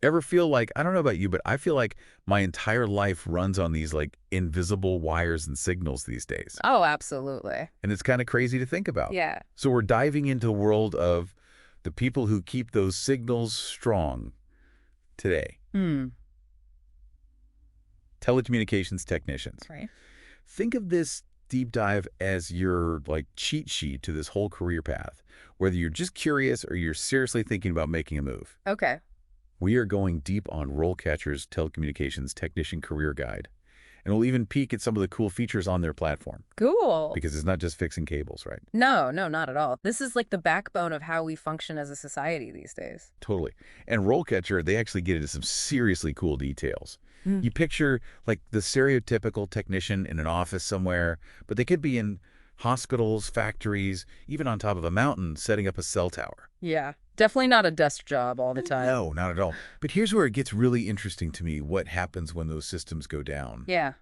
Ever feel like, I don't know about you, but I feel like my entire life runs on these like invisible wires and signals these days. Oh, absolutely. And it's kind of crazy to think about. Yeah. So we're diving into the world of the people who keep those signals strong today. Hmm. Telecommunications technicians. Right. Think of this deep dive as your like cheat sheet to this whole career path, whether you're just curious or you're seriously thinking about making a move. Okay. We are going deep on RoleCatcher's Telecommunications Technician Career Guide, and we'll even peek at some of the cool features on their platform, Cool. because it's not just fixing cables, right? No, no, not at all. This is like the backbone of how we function as a society these days. Totally. And RoleCatcher, they actually get into some seriously cool details. Hmm. You picture like the stereotypical technician in an office somewhere, but they could be in hospitals, factories, even on top of a mountain setting up a cell tower. Yeah. Definitely not a desk job all the time. No, not at all. But here's where it gets really interesting to me, what happens when those systems go down. Yeah.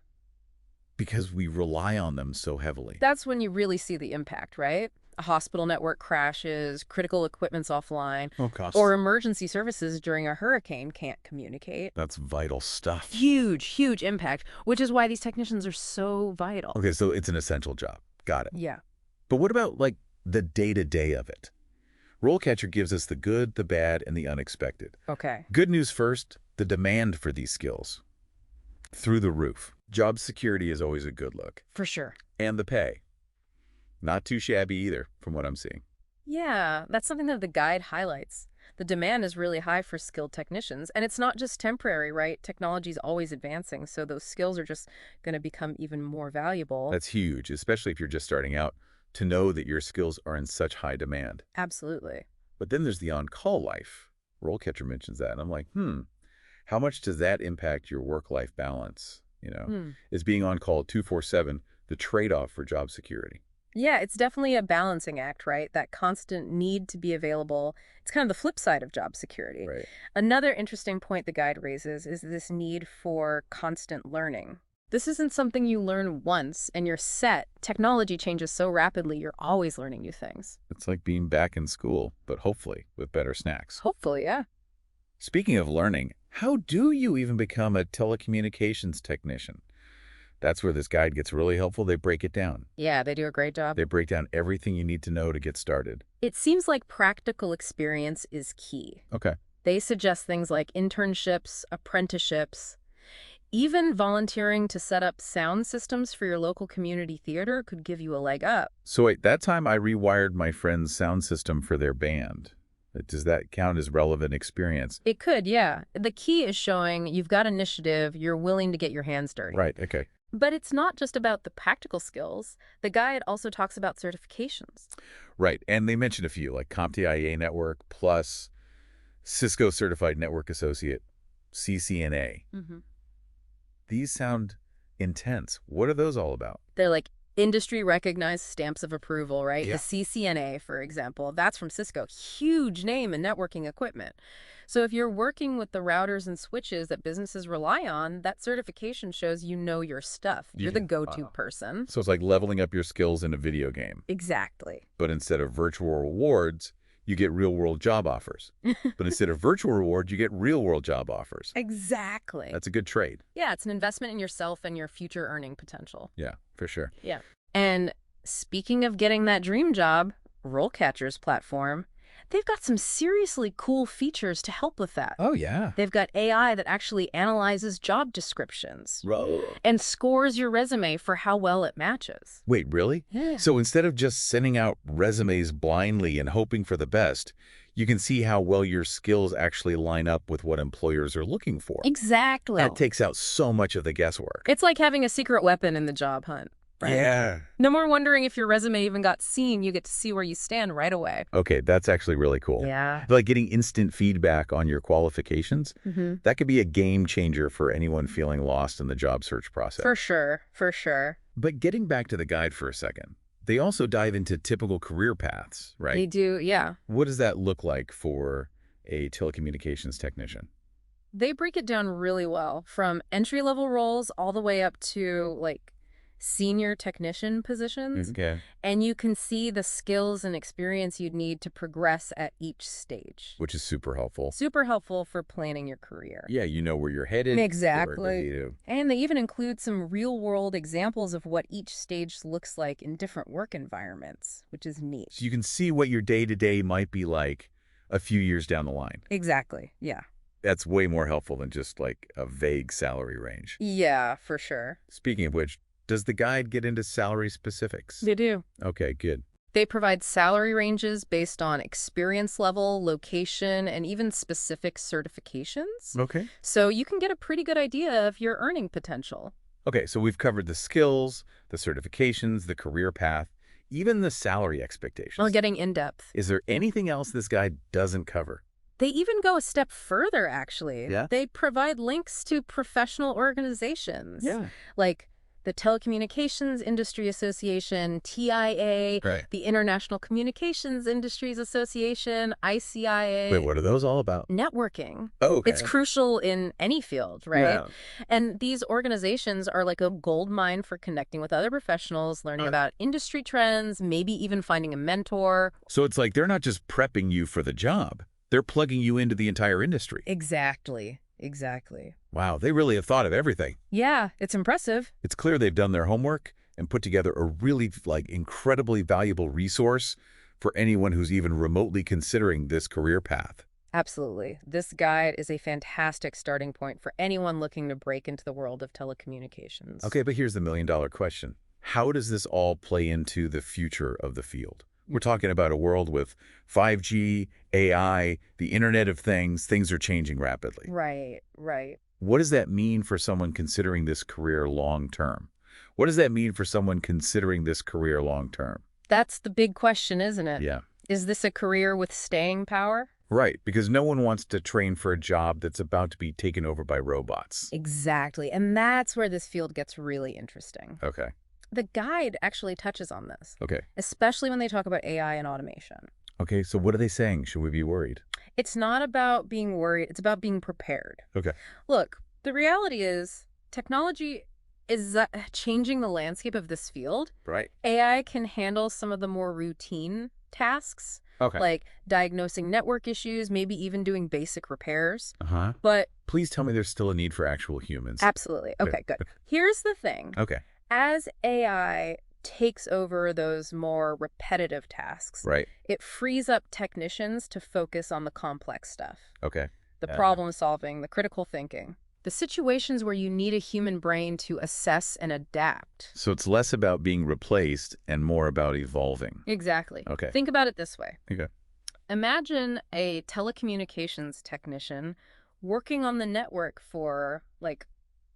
Because we rely on them so heavily. That's when you really see the impact, right? A hospital network crashes, critical equipment's offline, Oh, gosh. or emergency services during a hurricane can't communicate. That's vital stuff. Huge, huge impact, which is why these technicians are so vital. Okay, so it's an essential job. Got it. Yeah. But what about, like, the day-to-day of it? RoleCatcher gives us the good, the bad, and the unexpected. Okay. Good news first, the demand for these skills. Through the roof. Job security is always a good look. For sure. And the pay. Not too shabby either, from what I'm seeing. Yeah, that's something that the guide highlights. The demand is really high for skilled technicians, and it's not just temporary, right? Technology's always advancing, so those skills are just going to become even more valuable. That's huge, especially if you're just starting out, to know that your skills are in such high demand. Absolutely. But then there's the on-call life. RoleCatcher mentions that, and I'm like, how much does that impact your work-life balance? Is being on-call 24/7 the trade-off for job security? Yeah, it's definitely a balancing act, right? That constant need to be available. It's kind of the flip side of job security. Right. Another interesting point the guide raises is this need for constant learning. This isn't something you learn once and you're set. Technology changes so rapidly, you're always learning new things. It's like being back in school, but hopefully with better snacks. Hopefully, yeah. Speaking of learning, how do you even become a telecommunications technician? That's where this guide gets really helpful. They break it down. Yeah, they do a great job. They break down everything you need to know to get started. It seems like practical experience is key. Okay. They suggest things like internships, apprenticeships, even volunteering to set up sound systems for your local community theater could give you a leg up. So wait, that time I rewired my friend's sound system for their band. Does that count as relevant experience? It could, yeah. The key is showing you've got initiative, you're willing to get your hands dirty. Right, okay. But it's not just about the practical skills. The guide also talks about certifications. Right, and they mentioned a few, like CompTIA IA Network, plus Cisco Certified Network Associate, CCNA. Mm-hmm. These sound intense. What are those all about? They're like industry-recognized stamps of approval, right? Yeah. The CCNA, for example, that's from Cisco. Huge name in networking equipment. So if you're working with the routers and switches that businesses rely on, that certification shows you know your stuff. You're the Yeah. go-to Wow. person. So it's like leveling up your skills in a video game. Exactly. But instead of virtual rewards, you get real-world job offers. But instead of virtual rewards, you get real-world job offers. Exactly. That's a good trade. Yeah, it's an investment in yourself and your future earning potential. Yeah, for sure. Yeah. And speaking of getting that dream job, RoleCatcher's platform, they've got some seriously cool features to help with that. Oh, yeah. They've got AI that actually analyzes job descriptions Bro. and scores your resume for how well it matches. Wait, really? Yeah. So instead of just sending out resumes blindly and hoping for the best, you can see how well your skills actually line up with what employers are looking for. Exactly. That takes out so much of the guesswork. It's like having a secret weapon in the job hunt. Right? Yeah. No more wondering if your resume even got seen. You get to see where you stand right away. Okay, that's actually really cool. Yeah. Like getting instant feedback on your qualifications, Mm-hmm. that could be a game changer for anyone feeling lost in the job search process. For sure. For sure. But getting back to the guide for a second, they also dive into typical career paths, right? They do, yeah. What does that look like for a telecommunications technician? They break it down really well, from entry-level roles all the way up to, like, senior technician positions, Okay. and you can see the skills and experience you'd need to progress at each stage. Which is super helpful. Super helpful for planning your career. Yeah, you know where you're headed. Exactly. And they even include some real-world examples of what each stage looks like in different work environments, which is neat. So you can see what your day-to-day might be like a few years down the line. Exactly, yeah. That's way more helpful than just like a vague salary range. Yeah, for sure. Speaking of which, does the guide get into salary specifics? They do. Okay, good. They provide salary ranges based on experience level, location, and even specific certifications. Okay. So you can get a pretty good idea of your earning potential. Okay, so we've covered the skills, the certifications, the career path, even the salary expectations. Well, getting in-depth. Is there anything else this guide doesn't cover? They even go a step further, actually. Yeah? They provide links to professional organizations. Yeah. Like the Telecommunications Industry Association, TIA, Right. the International Communications Industries Association, ICIA. Wait, what are those all about? Networking. Oh, okay. It's crucial in any field, right? Yeah. And these organizations are like a gold mine for connecting with other professionals, learning about industry trends, maybe even finding a mentor. So it's like they're not just prepping you for the job. They're plugging you into the entire industry. Exactly. Exactly. Wow, they really have thought of everything. Yeah, it's impressive. It's clear they've done their homework and put together a really, incredibly valuable resource for anyone who's even remotely considering this career path. Absolutely. This guide is a fantastic starting point for anyone looking to break into the world of telecommunications. Okay, but here's the million-dollar question. How does this all play into the future of the field? We're talking about a world with 5G, AI, the Internet of Things. Things are changing rapidly. Right, right. What does that mean for someone considering this career long-term? What does that mean for someone considering this career long-term? That's the big question, isn't it? Yeah. Is this a career with staying power? Right, because no one wants to train for a job that's about to be taken over by robots. Exactly. And that's where this field gets really interesting. Okay. The guide actually touches on this, Okay. especially when they talk about AI and automation. Okay, so what are they saying? Should we be worried? It's not about being worried. It's about being prepared. Okay. Look, the reality is technology is changing the landscape of this field. Right. AI can handle some of the more routine tasks, Okay. like diagnosing network issues, maybe even doing basic repairs. Uh-huh. But Please tell me there's still a need for actual humans. absolutely. Okay, good. Here's the thing. Okay. As AI takes over those more repetitive tasks, Right. it frees up technicians to focus on the complex stuff, Okay. the problem solving, the critical thinking, the situations where you need a human brain to assess and adapt. So it's less about being replaced and more about evolving. Exactly. Okay. Think about it this way. Okay. Imagine a telecommunications technician working on the network for, like,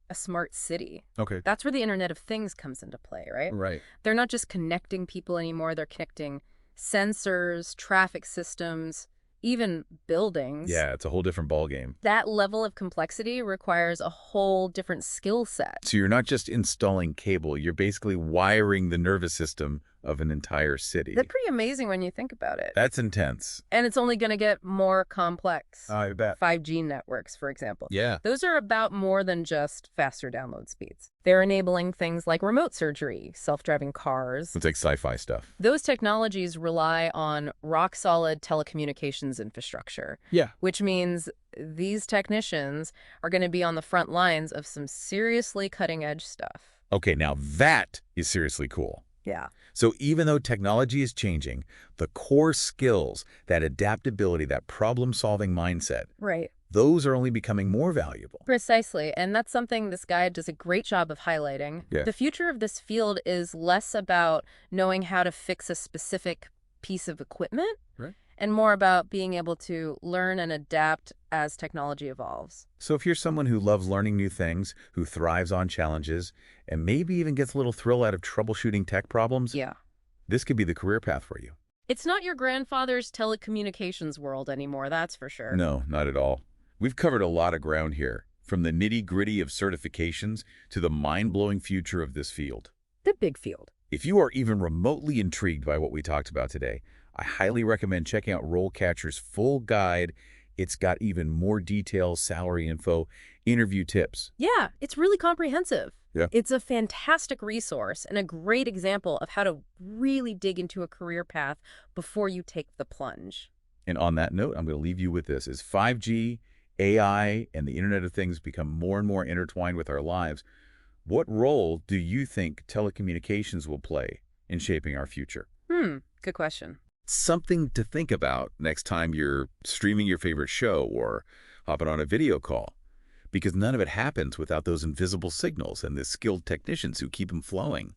a smart city. Okay. That's where the Internet of Things comes into play, right? Right. They're not just connecting people anymore. They're connecting sensors, traffic systems, even buildings. Yeah, it's a whole different ballgame. That level of complexity requires a whole different skill set. So you're not just installing cable, you're basically wiring the nervous system of an entire city. That's pretty amazing when you think about it. That's intense. And it's only going to get more complex. I bet. 5G networks, for example. Yeah. Those are about more than just faster download speeds. They're enabling things like remote surgery, self-driving cars. It's like sci-fi stuff. Those technologies rely on rock-solid telecommunications infrastructure. Yeah. Which means these technicians are going to be on the front lines of some seriously cutting-edge stuff. Okay, now that is seriously cool. Yeah. So even though technology is changing, the core skills, that adaptability, that problem-solving mindset, Right. those are only becoming more valuable. Precisely. And that's something this guide does a great job of highlighting. Yeah. The future of this field is less about knowing how to fix a specific piece of equipment, Right. and more about being able to learn and adapt as technology evolves. So if you're someone who loves learning new things, who thrives on challenges, and maybe even gets a little thrill out of troubleshooting tech problems, Yeah. this could be the career path for you. It's not your grandfather's telecommunications world anymore, that's for sure. No, not at all. We've covered a lot of ground here, from the nitty-gritty of certifications to the mind-blowing future of this field. The big field. If you are even remotely intrigued by what we talked about today, I highly recommend checking out RoleCatcher's full guide. It's got even more details, salary info, interview tips. Yeah, it's really comprehensive. Yeah. It's a fantastic resource and a great example of how to really dig into a career path before you take the plunge. And on that note, I'm going to leave you with this. As 5G, AI, and the Internet of Things become more and more intertwined with our lives, what role do you think telecommunications will play in shaping our future? Good question. Something to think about next time you're streaming your favorite show or hopping on a video call, because none of it happens without those invisible signals and the skilled technicians who keep them flowing.